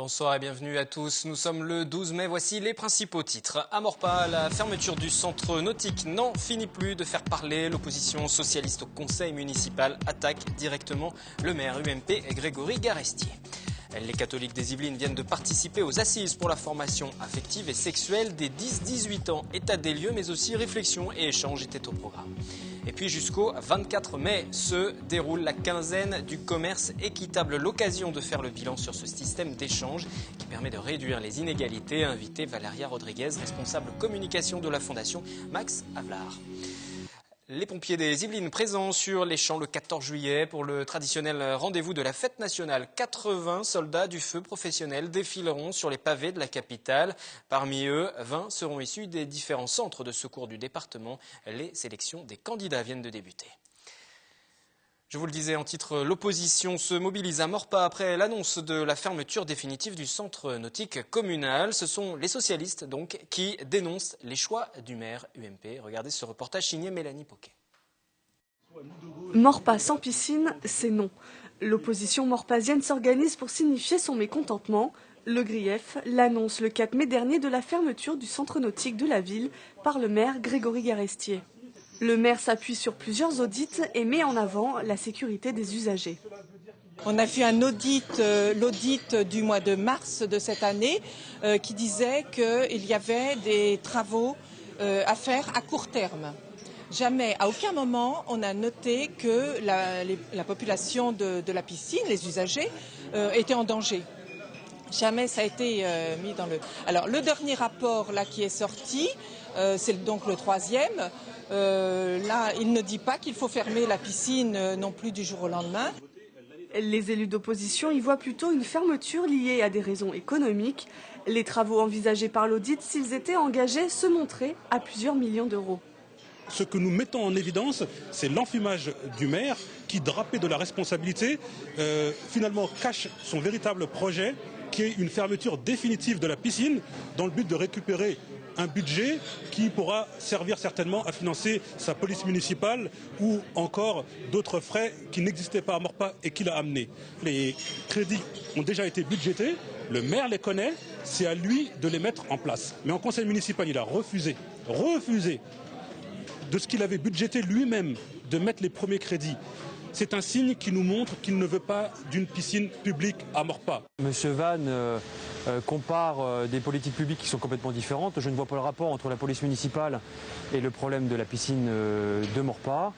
Bonsoir et bienvenue à tous. Nous sommes le 12 mai, voici les principaux titres. À Maurepas, la fermeture du centre nautique n'en finit plus de faire parler. L'opposition socialiste au conseil municipal attaque directement le maire UMP Grégory Garestier. Les catholiques des Yvelines viennent de participer aux assises pour la formation affective et sexuelle des 10-18 ans. État des lieux, mais aussi réflexion et échange étaient au programme. Et puis jusqu'au 24 mai se déroule la quinzaine du commerce équitable. L'occasion de faire le bilan sur ce système d'échange qui permet de réduire les inégalités. Invité Valeria Rodriguez, responsable communication de la Fondation Max Havelaar. Les pompiers des Yvelines présents sur les champs le 14 juillet pour le traditionnel rendez-vous de la fête nationale. 80 soldats du feu professionnels défileront sur les pavés de la capitale. Parmi eux, 20 seront issus des différents centres de secours du département. Les sélections des candidats viennent de débuter. Je vous le disais en titre, l'opposition se mobilise à Maurepas après l'annonce de la fermeture définitive du centre nautique communal. Ce sont les socialistes donc qui dénoncent les choix du maire UMP. Regardez ce reportage signé Mélanie Poquet. Maurepas sans piscine, c'est non. L'opposition maurepasienne s'organise pour signifier son mécontentement. Le grief l'annonce le 4 mai dernier de la fermeture du centre nautique de la ville par le maire Grégory Garestier. Le maire s'appuie sur plusieurs audits et met en avant la sécurité des usagers. On a fait un audit, l'audit du mois de mars de cette année, qui disait qu'il y avait des travaux à faire à court terme. Jamais, à aucun moment, on a noté que la population de la piscine, les usagers, étaient en danger. Jamais ça a été mis dans le... Alors, le dernier rapport là qui est sorti, c'est donc le troisième. Là, il ne dit pas qu'il faut fermer la piscine non plus du jour au lendemain. Les élus d'opposition y voient plutôt une fermeture liée à des raisons économiques. Les travaux envisagés par l'audit, s'ils étaient engagés, se montraient à plusieurs millions d'euros. Ce que nous mettons en évidence, c'est l'enfumage du maire qui, drapé de la responsabilité, finalement cache son véritable projet, qui est une fermeture définitive de la piscine, dans le but de récupérer un budget qui pourra servir certainement à financer sa police municipale ou encore d'autres frais qui n'existaient pas à Maurepas et qu'il a amenés. Les crédits ont déjà été budgétés, le maire les connaît, c'est à lui de les mettre en place. Mais en conseil municipal, il a refusé de ce qu'il avait budgété lui-même de mettre les premiers crédits. C'est un signe qui nous montre qu'il ne veut pas d'une piscine publique à Maurepas. Monsieur Vann compare des politiques publiques qui sont complètement différentes. Je ne vois pas le rapport entre la police municipale et le problème de la piscine de Maurepas.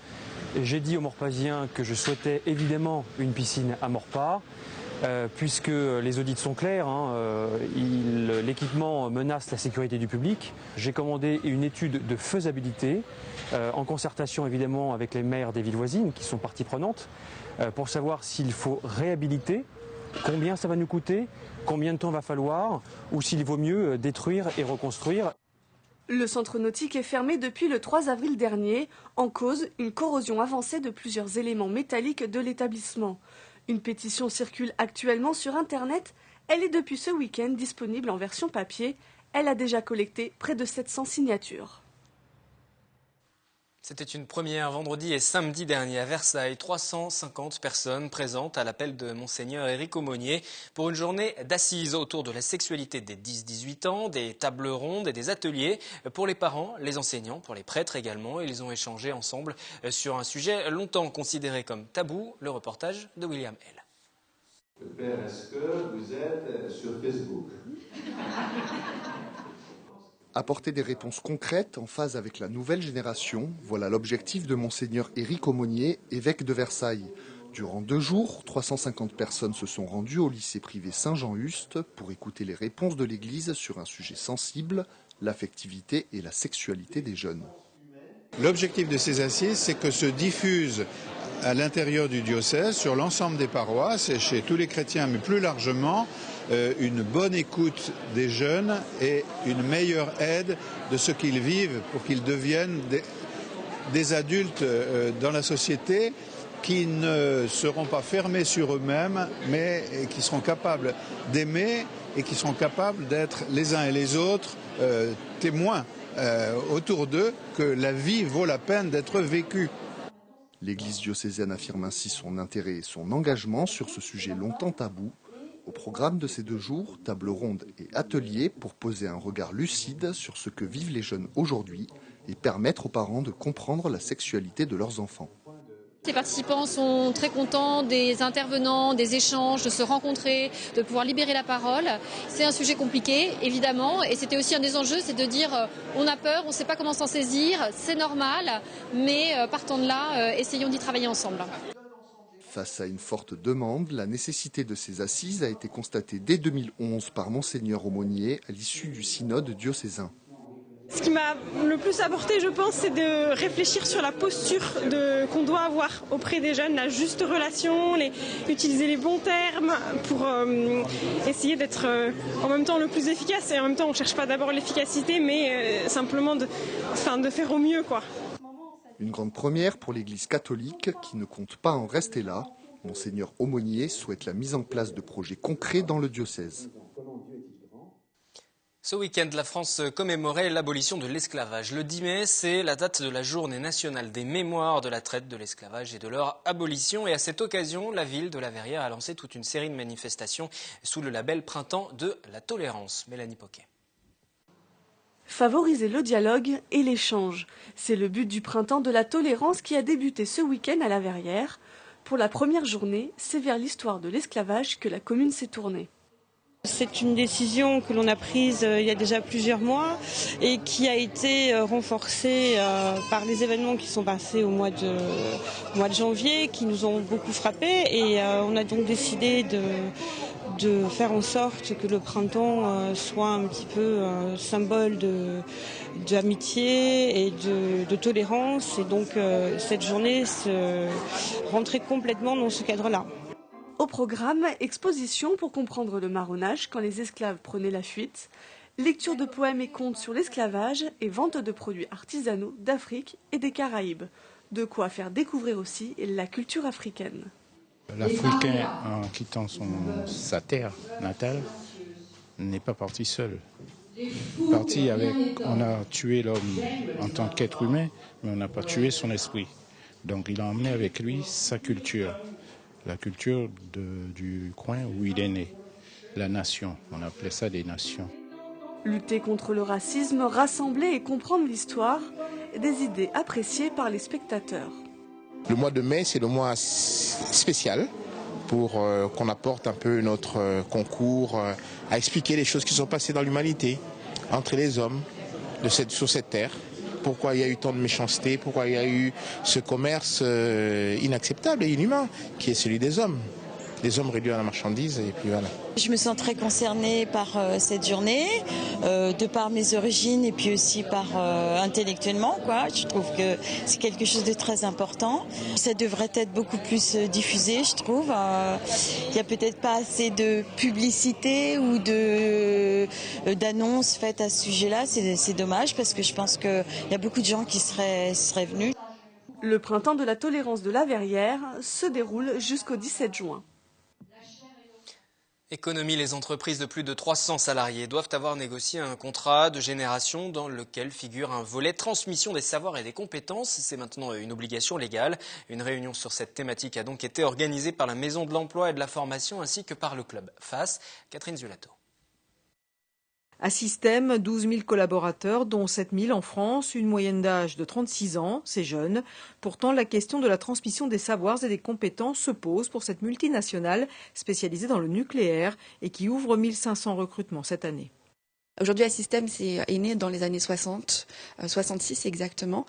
J'ai dit aux Maurepasiens que je souhaitais évidemment une piscine à Maurepas. Puisque les audits sont clairs, l'équipement menace la sécurité du public. J'ai commandé une étude de faisabilité, en concertation évidemment avec les maires des villes voisines qui sont parties prenantes, pour savoir s'il faut réhabiliter, combien ça va nous coûter, combien de temps va falloir, ou s'il vaut mieux détruire et reconstruire. Le centre nautique est fermé depuis le 3 avril dernier, en cause une corrosion avancée de plusieurs éléments métalliques de l'établissement. Une pétition circule actuellement sur Internet. Elle est depuis ce week-end disponible en version papier. Elle a déjà collecté près de 700 signatures. C'était une première vendredi et samedi dernier à Versailles. 350 personnes présentes à l'appel de Monseigneur Éric Aumonier pour une journée d'assises autour de la sexualité des 10-18 ans, des tables rondes et des ateliers pour les parents, les enseignants, pour les prêtres également. Ils ont échangé ensemble sur un sujet longtemps considéré comme tabou, le reportage de William L. Père, est-ce que vous êtes sur Facebook ? Apporter des réponses concrètes en phase avec la nouvelle génération, voilà l'objectif de Monseigneur Éric Aumonier, évêque de Versailles. Durant 2 jours, 350 personnes se sont rendues au lycée privé Saint-Jean-Huste pour écouter les réponses de l'Église sur un sujet sensible, l'affectivité et la sexualité des jeunes. L'objectif de ces assises, c'est que se diffuse à l'intérieur du diocèse, sur l'ensemble des paroisses et chez tous les chrétiens, mais plus largement, une bonne écoute des jeunes et une meilleure aide de ce qu'ils vivent pour qu'ils deviennent des adultes dans la société qui ne seront pas fermés sur eux-mêmes, mais qui seront capables d'aimer et qui seront capables d'être les uns et les autres témoins autour d'eux que la vie vaut la peine d'être vécue. L'Église diocésaine affirme ainsi son intérêt et son engagement sur ce sujet longtemps tabou. Au programme de ces 2 jours, table ronde et atelier pour poser un regard lucide sur ce que vivent les jeunes aujourd'hui et permettre aux parents de comprendre la sexualité de leurs enfants. Les participants sont très contents des intervenants, des échanges, de se rencontrer, de pouvoir libérer la parole. C'est un sujet compliqué, évidemment, et c'était aussi un des enjeux, c'est de dire on a peur, on ne sait pas comment s'en saisir, c'est normal, mais partant de là, essayons d'y travailler ensemble. Face à une forte demande, la nécessité de ces assises a été constatée dès 2011 par Monseigneur Aumonier à l'issue du synode diocésain. Ce qui m'a le plus apporté, je pense, c'est de réfléchir sur la posture qu'on doit avoir auprès des jeunes, la juste relation, utiliser les bons termes pour essayer d'être en même temps le plus efficace. Et en même temps, on ne cherche pas d'abord l'efficacité, mais simplement de faire au mieux, quoi. Une grande première pour l'Église catholique qui ne compte pas en rester là. Monseigneur Aumonier souhaite la mise en place de projets concrets dans le diocèse. Ce week-end, la France commémorait l'abolition de l'esclavage. Le 10 mai, c'est la date de la journée nationale des mémoires de la traite, de l'esclavage et de leur abolition. Et à cette occasion, la ville de La Verrière a lancé toute une série de manifestations sous le label Printemps de la tolérance. Mélanie Poquet. Favoriser le dialogue et l'échange. C'est le but du Printemps de la tolérance qui a débuté ce week-end à La Verrière. Pour la première journée, c'est vers l'histoire de l'esclavage que la commune s'est tournée. C'est une décision que l'on a prise il y a déjà plusieurs mois et qui a été renforcée par les événements qui sont passés au mois de janvier, qui nous ont beaucoup frappés, et on a donc décidé de faire en sorte que le printemps soit un petit peu symbole d'amitié et de tolérance, et donc cette journée se rentrait complètement dans ce cadre-là. Au programme, exposition pour comprendre le marronnage quand les esclaves prenaient la fuite, lecture de poèmes et contes sur l'esclavage et vente de produits artisanaux d'Afrique et des Caraïbes. De quoi faire découvrir aussi la culture africaine. L'Africain, en quittant sa terre natale, n'est pas parti seul. Parti on a tué l'homme en tant qu'être humain, mais on n'a pas tué son esprit. Donc il a emmené avec lui sa culture. La culture du coin où il est né, la nation, on appelait ça des nations. Lutter contre le racisme, rassembler et comprendre l'histoire, des idées appréciées par les spectateurs. Le mois de mai, c'est le mois spécial pour qu'on apporte un peu notre concours à expliquer les choses qui sont passées dans l'humanité, entre les hommes sur cette terre. Pourquoi il y a eu tant de méchanceté, pourquoi il y a eu ce commerce inacceptable et inhumain qui est celui des hommes. Les hommes réduits à la marchandise, et puis voilà. Je me sens très concernée par cette journée, de par mes origines et puis aussi par intellectuellement, quoi. Je trouve que c'est quelque chose de très important. Ça devrait être beaucoup plus diffusé, je trouve. Il n'y a peut-être pas assez de publicité ou d'annonces faites à ce sujet-là. C'est dommage parce que je pense qu'il y a beaucoup de gens qui seraient venus. Le Printemps de la tolérance de La Verrière se déroule jusqu'au 17 juin. Économie, les entreprises de plus de 300 salariés doivent avoir négocié un contrat de génération dans lequel figure un volet transmission des savoirs et des compétences. C'est maintenant une obligation légale. Une réunion sur cette thématique a donc été organisée par la Maison de l'Emploi et de la Formation ainsi que par le club FAS. Catherine Zulato. Assystem, 12 000 collaborateurs, dont 7 000 en France, une moyenne d'âge de 36 ans, c'est jeune. Pourtant, la question de la transmission des savoirs et des compétences se pose pour cette multinationale spécialisée dans le nucléaire et qui ouvre 1500 recrutements cette année. Aujourd'hui, Assystem est né dans les années 60, 66 exactement,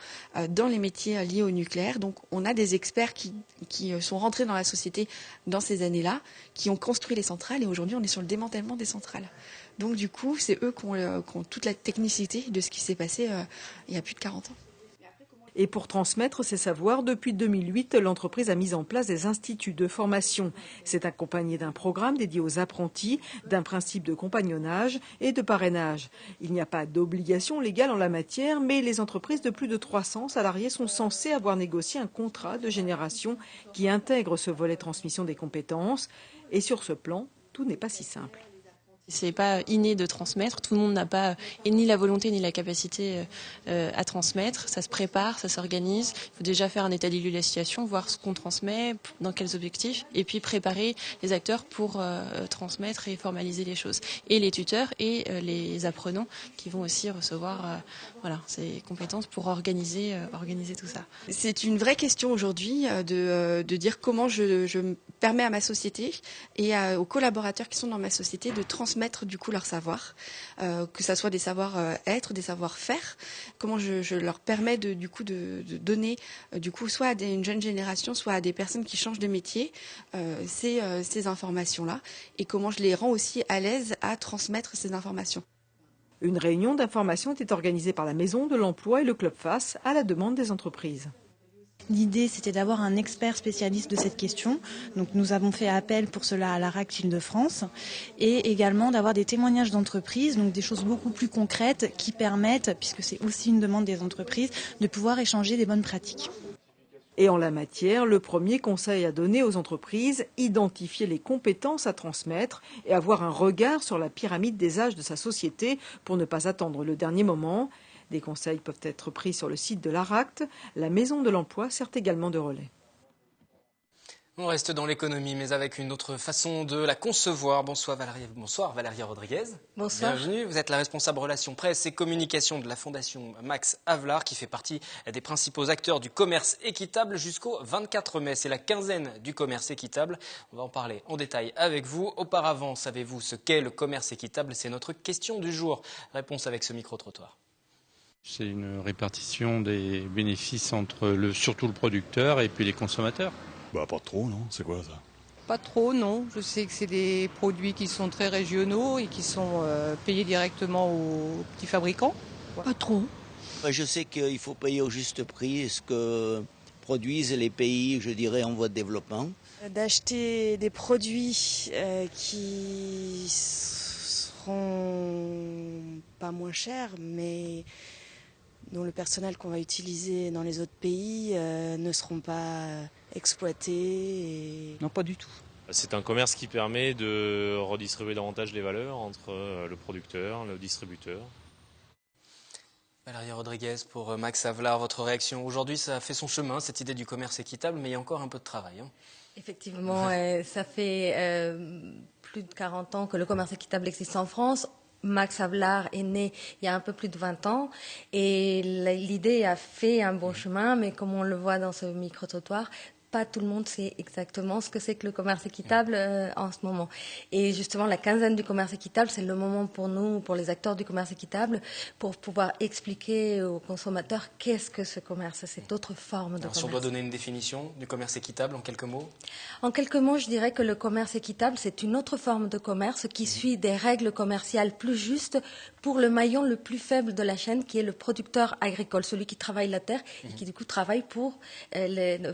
dans les métiers liés au nucléaire. Donc, on a des experts qui sont rentrés dans la société dans ces années-là, qui ont construit les centrales, et aujourd'hui, on est sur le démantèlement des centrales. Donc, du coup, c'est eux qui ont toute la technicité de ce qui s'est passé il y a plus de 40 ans. Et pour transmettre ces savoirs, depuis 2008, l'entreprise a mis en place des instituts de formation. C'est accompagné d'un programme dédié aux apprentis, d'un principe de compagnonnage et de parrainage. Il n'y a pas d'obligation légale en la matière, mais les entreprises de plus de 300 salariés sont censées avoir négocié un contrat de génération qui intègre ce volet transmission des compétences. Et sur ce plan, tout n'est pas si simple. C'est pas inné de transmettre, tout le monde n'a pas ni la volonté ni la capacité à transmettre, ça se prépare, ça s'organise, il faut déjà faire un état des lieux de la situation, voir ce qu'on transmet, dans quels objectifs, et puis préparer les acteurs pour transmettre et formaliser les choses. Et les tuteurs et les apprenants qui vont aussi recevoir ces compétences pour organiser tout ça. C'est une vraie question aujourd'hui de dire comment je permets à ma société et aux collaborateurs qui sont dans ma société de transmettre du coup leur savoir, que ça soit des savoir-être, des savoir-faire, comment je leur permets de donner du coup soit à une jeune génération, soit à des personnes qui changent de métier ces informations-là, et comment je les rends aussi à l'aise à transmettre ces informations. Une réunion d'information était organisée par la Maison de l'Emploi et le Club Face à la demande des entreprises. L'idée, c'était d'avoir un expert spécialiste de cette question. Donc, nous avons fait appel pour cela à l'ARACT Île-de-France, et également d'avoir des témoignages d'entreprises, donc des choses beaucoup plus concrètes qui permettent, puisque c'est aussi une demande des entreprises, de pouvoir échanger des bonnes pratiques. Et en la matière, le premier conseil à donner aux entreprises, identifier les compétences à transmettre et avoir un regard sur la pyramide des âges de sa société pour ne pas attendre le dernier moment. Des conseils peuvent être pris sur le site de l'ARACT. La Maison de l'Emploi sert également de relais. On reste dans l'économie, mais avec une autre façon de la concevoir. Bonsoir Valérie Rodriguez. Bonsoir. Bienvenue. Vous êtes la responsable relations presse et communication de la Fondation Max Havelaar, qui fait partie des principaux acteurs du commerce équitable jusqu'au 24 mai. C'est la quinzaine du commerce équitable. On va en parler en détail avec vous. Auparavant, savez-vous ce qu'est le commerce équitable? C'est notre question du jour. Réponse avec ce micro-trottoir. C'est une répartition des bénéfices entre surtout le producteur et puis les consommateurs. Bah pas trop, non? C'est quoi ça? Pas trop, non. Je sais que c'est des produits qui sont très régionaux et qui sont payés directement aux petits fabricants. Pas trop. Je sais qu'il faut payer au juste prix ce que produisent les pays, je dirais, en voie de développement. D'acheter des produits qui seront pas moins chers, mais dont le personnel qu'on va utiliser dans les autres pays ne seront pas exploités. Non, pas du tout. C'est un commerce qui permet de redistribuer davantage les valeurs entre le producteur, le distributeur. Valérie Rodriguez pour Max Havelaar, votre réaction. Aujourd'hui, ça a fait son chemin, cette idée du commerce équitable, mais il y a encore un peu de travail. Effectivement, ça fait plus de 40 ans que le commerce équitable existe en France. Max Havelaar est né il y a un peu plus de 20 ans et l'idée a fait un bon chemin, mais comme on le voit dans ce micro-trottoir, pas tout le monde sait exactement ce que c'est que le commerce équitable en ce moment. Et justement, la quinzaine du commerce équitable, c'est le moment pour nous, pour les acteurs du commerce équitable, pour pouvoir expliquer aux consommateurs qu'est-ce que ce commerce, cette autre forme de commerce. Si on doit donner une définition du commerce équitable en quelques mots? En quelques mots, je dirais que le commerce équitable, c'est une autre forme de commerce qui suit des règles commerciales plus justes pour le maillon le plus faible de la chaîne, qui est le producteur agricole, celui qui travaille la terre et qui du coup travaille pour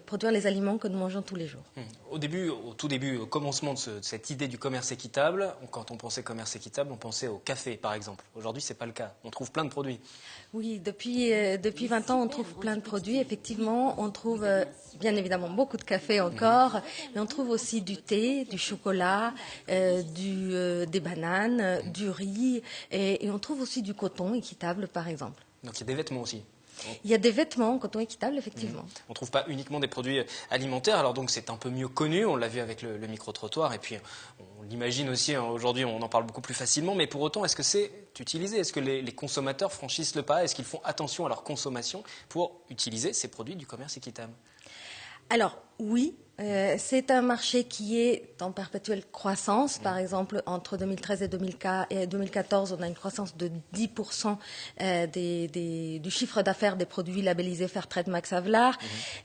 produire les aliments que nous mangeons tous les jours. Au tout début, au commencement de cette idée du commerce équitable, quand on pensait commerce équitable, on pensait au café par exemple. Aujourd'hui, ce n'est pas le cas. On trouve plein de produits. Oui, depuis 20 ans, on trouve plein de produits. Effectivement, on trouve bien évidemment beaucoup de café encore, mais on trouve aussi du thé, du chocolat, des bananes, du riz, et on trouve aussi du coton équitable par exemple. Donc il y a des vêtements aussi. Il y a des vêtements en coton équitable, effectivement. On ne trouve pas uniquement des produits alimentaires, alors donc c'est un peu mieux connu, on l'a vu avec le micro-trottoir, et puis on l'imagine aussi, aujourd'hui on en parle beaucoup plus facilement, mais pour autant, est-ce que c'est utilisé? Est-ce que les consommateurs franchissent le pas? Est-ce qu'ils font attention à leur consommation pour utiliser ces produits du commerce équitable? Alors oui, c'est un marché qui est en perpétuelle croissance. Par exemple, entre 2013 et 2014, on a une croissance de 10% du chiffre d'affaires des produits labellisés Fairtrade Max Havelaar.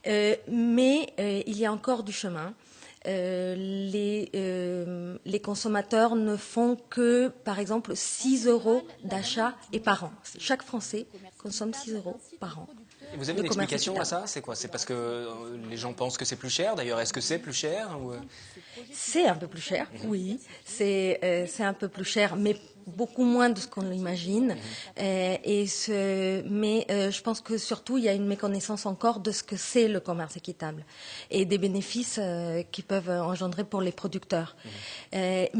Mais il y a encore du chemin. Les consommateurs ne font que, par exemple, 6 € d'achat et par an. Chaque Français consomme 6 € par an. Et vous avez une explication à ça? C'est quoi? C'est parce que les gens pensent que c'est plus cher? D'ailleurs, est-ce que c'est plus cher ou... C'est un peu plus cher, oui. C'est un peu plus cher, mais beaucoup moins de ce qu'on l'imagine. Mais je pense que surtout, il y a une méconnaissance encore de ce que c'est le commerce équitable et des bénéfices qu'ils peuvent engendrer pour les producteurs. Mais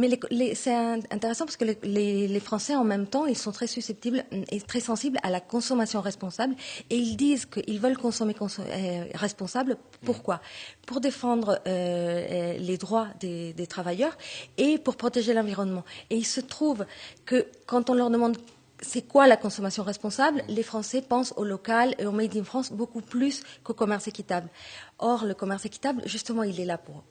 c'est intéressant parce que les Français, en même temps, ils sont très susceptibles et très sensibles à la consommation responsable et ils disent qu'ils veulent consommer responsable. Pourquoi ? Pour défendre les droits des travailleurs et pour protéger l'environnement. Et il se trouve que quand on leur demande c'est quoi la consommation responsable, les Français pensent au local et au Made in France beaucoup plus qu'au commerce équitable. Or, le commerce équitable, justement, il est là pour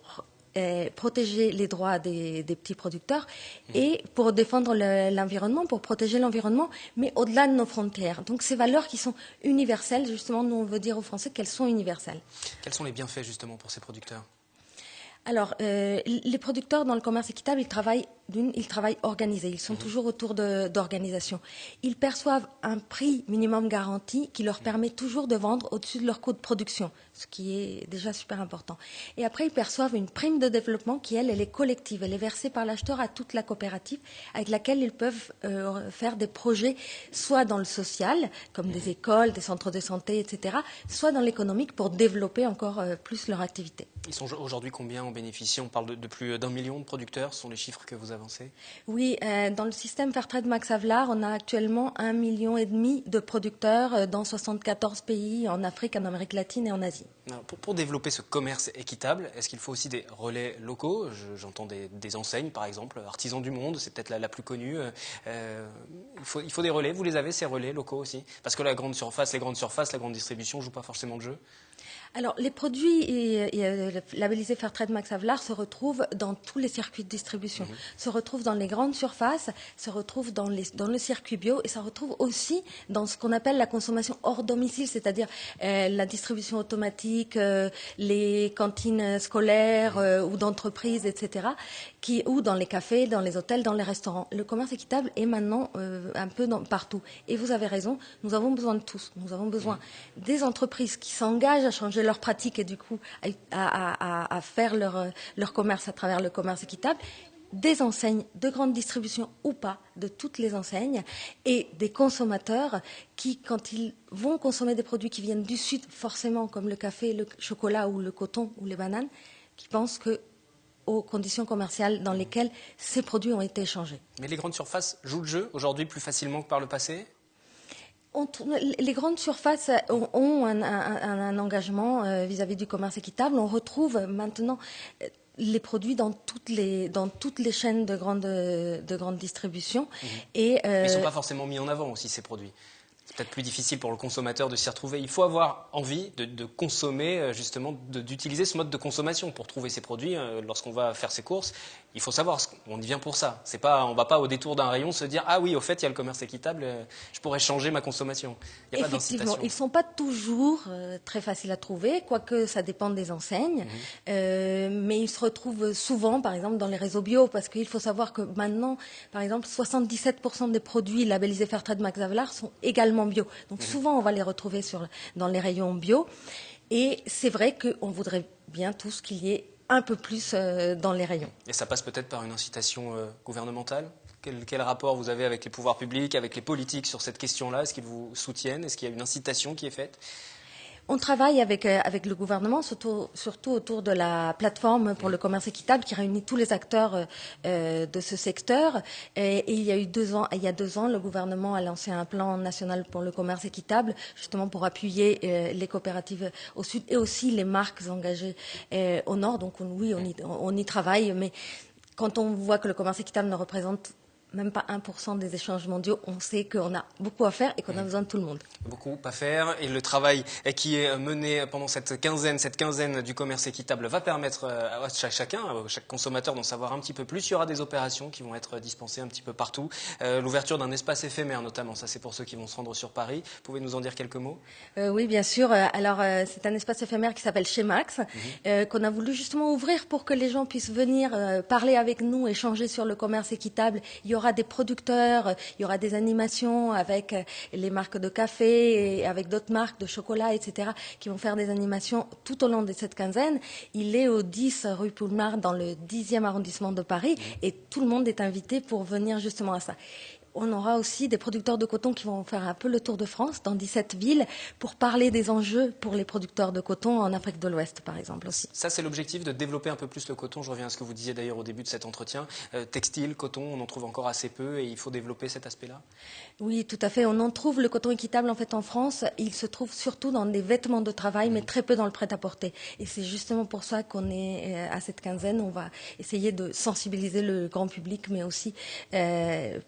protéger les droits des petits producteurs et pour défendre l'environnement, pour protéger l'environnement, mais au-delà de nos frontières. Donc ces valeurs qui sont universelles, justement, nous on veut dire aux Français qu'elles sont universelles. Quels sont les bienfaits justement pour ces producteurs ? Alors, les producteurs dans le commerce équitable, ils travaillent organisés. Ils sont toujours autour d'organisation. Ils perçoivent un prix minimum garanti qui leur permet toujours de vendre au-dessus de leur coût de production, ce qui est déjà super important. Et après, ils perçoivent une prime de développement qui, elle est collective. Elle est versée par l'acheteur à toute la coopérative avec laquelle ils peuvent faire des projets, soit dans le social, comme des écoles, des centres de santé, etc., soit dans l'économique pour développer encore plus leur activité. Ils sont aujourd'hui combien en bénéficie ? On parle de plus d'1 million de producteurs, ce sont les chiffres que vous avancez ? Oui, dans le système Fairtrade Max Havelaar, on a actuellement 1,5 million de producteurs dans 74 pays en Afrique, en Amérique latine et en Asie. Alors, pour développer ce commerce équitable, est-ce qu'il faut aussi des relais locaux ? J'entends des enseignes, par exemple, Artisans du Monde, c'est peut-être la plus connue. Il faut des relais, vous les avez ces relais locaux aussi ? Parce que les grandes surfaces, la grande distribution ne jouent pas forcément le jeu. Alors, les produits labellisés Fairtrade Max Havelaar se retrouvent dans tous les circuits de distribution, se retrouvent dans les grandes surfaces, se retrouvent dans le circuit bio et ça retrouve aussi dans ce qu'on appelle la consommation hors domicile, c'est-à-dire la distribution automatique, les cantines scolaires ou d'entreprises, etc., ou dans les cafés, dans les hôtels, dans les restaurants. Le commerce équitable est maintenant un peu partout. Et vous avez raison, nous avons besoin de tous. Nous avons besoin des entreprises qui s'engagent à changer leurs pratiques et du coup à faire leur commerce à travers le commerce équitable, des enseignes de grande distribution ou pas, de toutes les enseignes, et des consommateurs qui, quand ils vont consommer des produits qui viennent du Sud, forcément comme le café, le chocolat ou le coton ou les bananes, qui pensent aux conditions commerciales dans lesquelles ces produits ont été échangés. Mais les grandes surfaces jouent le jeu aujourd'hui plus facilement que par le passé ? Les grandes surfaces ont un engagement vis-à-vis du commerce équitable. On retrouve maintenant les produits dans toutes les chaînes de grande distribution. Mais ils ne sont pas forcément mis en avant aussi, ces produits. C'est peut-être plus difficile pour le consommateur de s'y retrouver. Il faut avoir envie de consommer, justement, d'utiliser ce mode de consommation pour trouver ces produits. Lorsqu'on va faire ses courses, il faut savoir qu'on y vient pour ça. On ne va pas au détour d'un rayon se dire « Ah oui, au fait, il y a le commerce équitable, je pourrais changer ma consommation ». Il n'y a pas d'incitation. Effectivement, ils ne sont pas toujours très faciles à trouver, quoique ça dépend des enseignes. Mais ils se retrouvent souvent, par exemple, dans les réseaux bio, parce qu'il faut savoir que maintenant, par exemple, 77% des produits labellisés Fairtrade Max Havelaar sont également bio. Donc souvent, on va les retrouver dans les rayons bio. Et c'est vrai qu'on voudrait bien tous qu'il y ait un peu plus dans les rayons. Et ça passe peut-être par une incitation gouvernementale ? Quel rapport vous avez avec les pouvoirs publics, avec les politiques sur cette question-là ? Est-ce qu'ils vous soutiennent ? Est-ce qu'il y a une incitation qui est faite ? On travaille avec le gouvernement, surtout autour de la plateforme pour le commerce équitable qui réunit tous les acteurs de ce secteur. Et il y a 2 ans, le gouvernement a lancé un plan national pour le commerce équitable, justement pour appuyer les coopératives au sud et aussi les marques engagées au nord. Donc oui, on y travaille, mais quand on voit que le commerce équitable ne représente même pas 1% des échanges mondiaux, on sait qu'on a beaucoup à faire et qu'on a besoin de tout le monde. Beaucoup à faire et le travail qui est mené pendant cette quinzaine du commerce équitable va permettre à chaque consommateur d'en savoir un petit peu plus. Il y aura des opérations qui vont être dispensées un petit peu partout. L'ouverture d'un espace éphémère notamment, ça c'est pour ceux qui vont se rendre sur Paris. Vous pouvez nous en dire quelques mots ? Oui, bien sûr. Alors c'est un espace éphémère qui s'appelle Chez Max, qu'on a voulu justement ouvrir pour que les gens puissent venir parler avec nous, échanger sur le commerce équitable. Il y aura aura des producteurs, il y aura des animations avec les marques de café et avec d'autres marques de chocolat, etc., qui vont faire des animations tout au long de cette quinzaine. Il est au 10 rue Poulmard, dans le 10e arrondissement de Paris, et tout le monde est invité pour venir justement à ça. On aura aussi des producteurs de coton qui vont faire un peu le tour de France dans 17 villes pour parler des enjeux pour les producteurs de coton en Afrique de l'Ouest, par exemple aussi. Ça, c'est l'objectif, de développer un peu plus le coton. Je reviens à ce que vous disiez d'ailleurs au début de cet entretien. Textile, coton, on en trouve encore assez peu et il faut développer cet aspect-là. Oui, tout à fait. On en trouve le coton équitable en fait en France. Il se trouve surtout dans des vêtements de travail, mais très peu dans le prêt-à-porter. Et c'est justement pour ça qu'on est à cette quinzaine. On va essayer de sensibiliser le grand public, mais aussi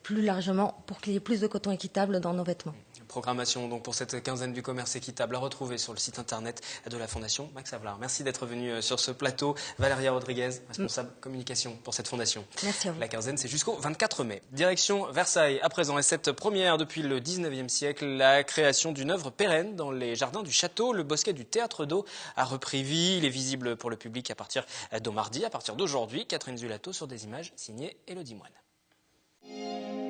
plus largement pour qu'il y ait plus de coton équitable dans nos vêtements. Programmation donc pour cette quinzaine du commerce équitable à retrouver sur le site internet de la Fondation Max Havelaar. Merci d'être venu sur ce plateau. Valéria Rodriguez, responsable communication pour cette fondation. Merci à vous. La quinzaine, c'est jusqu'au 24 mai. Direction Versailles à présent. Et cette première depuis le 19e siècle, la création d'une œuvre pérenne dans les jardins du château. Le bosquet du Théâtre d'eau a repris vie. Il est visible pour le public à partir de mardi, à partir d'aujourd'hui. Catherine Zulato sur des images signées Élodie Moine.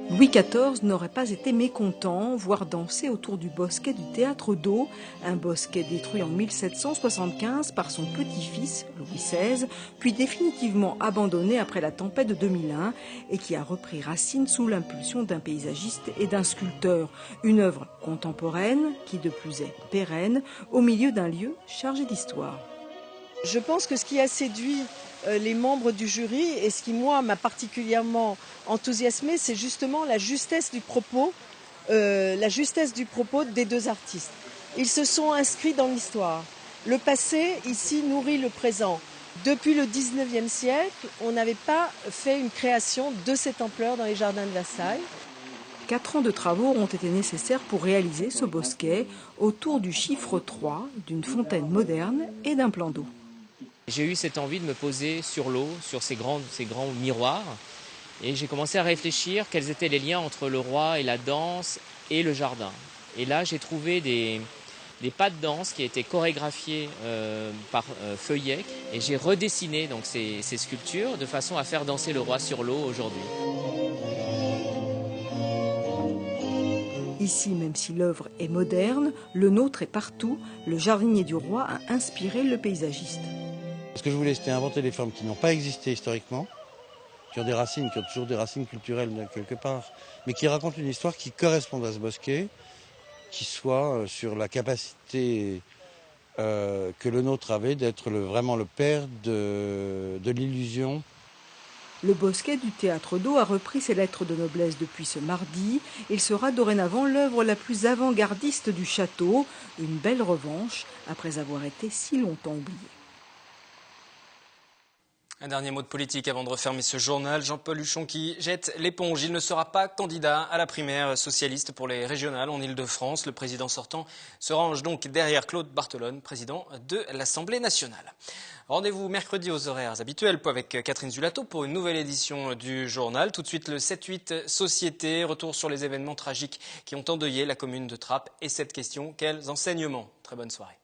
Louis XIV n'aurait pas été mécontent, voire danser autour du bosquet du Théâtre d'eau, un bosquet détruit en 1775 par son petit-fils, Louis XVI, puis définitivement abandonné après la tempête de 2001 et qui a repris racine sous l'impulsion d'un paysagiste et d'un sculpteur. Une œuvre contemporaine qui de plus est pérenne au milieu d'un lieu chargé d'histoire. Je pense que ce qui a séduit les membres du jury et ce qui, moi, m'a particulièrement enthousiasmé, c'est justement la justesse du propos des deux artistes. Ils se sont inscrits dans l'histoire. Le passé, ici, nourrit le présent. Depuis le 19e siècle, on n'avait pas fait une création de cette ampleur dans les jardins de Versailles. 4 ans de travaux ont été nécessaires pour réaliser ce bosquet autour du chiffre 3, d'une fontaine moderne et d'un plan d'eau. J'ai eu cette envie de me poser sur l'eau, sur ces grands miroirs, et j'ai commencé à réfléchir quels étaient les liens entre le roi et la danse et le jardin. Et là, j'ai trouvé des pas de danse qui étaient chorégraphiés par Feuillet, et j'ai redessiné donc ces sculptures de façon à faire danser le roi sur l'eau aujourd'hui. Ici, même si l'œuvre est moderne, le nôtre est partout. Le jardinier du roi a inspiré le paysagiste. Ce que je voulais, c'était inventer des formes qui n'ont pas existé historiquement, qui ont des racines, qui ont toujours des racines culturelles quelque part, mais qui racontent une histoire qui corresponde à ce bosquet, qui soit sur la capacité que le nôtre avait d'être vraiment le père de l'illusion. Le bosquet du Théâtre d'eau a repris ses lettres de noblesse depuis ce mardi. Il sera dorénavant l'œuvre la plus avant-gardiste du château, une belle revanche après avoir été si longtemps oubliée. Un dernier mot de politique avant de refermer ce journal. Jean-Paul Huchon qui jette l'éponge. Il ne sera pas candidat à la primaire socialiste pour les régionales en Ile-de-France. Le président sortant se range donc derrière Claude Barthelone, président de l'Assemblée nationale. Rendez-vous mercredi aux horaires habituels avec Catherine Zulato pour une nouvelle édition du journal. Tout de suite le 7-8 Société. Retour sur les événements tragiques qui ont endeuillé la commune de Trappes. Et cette question, quels enseignements? Très bonne soirée.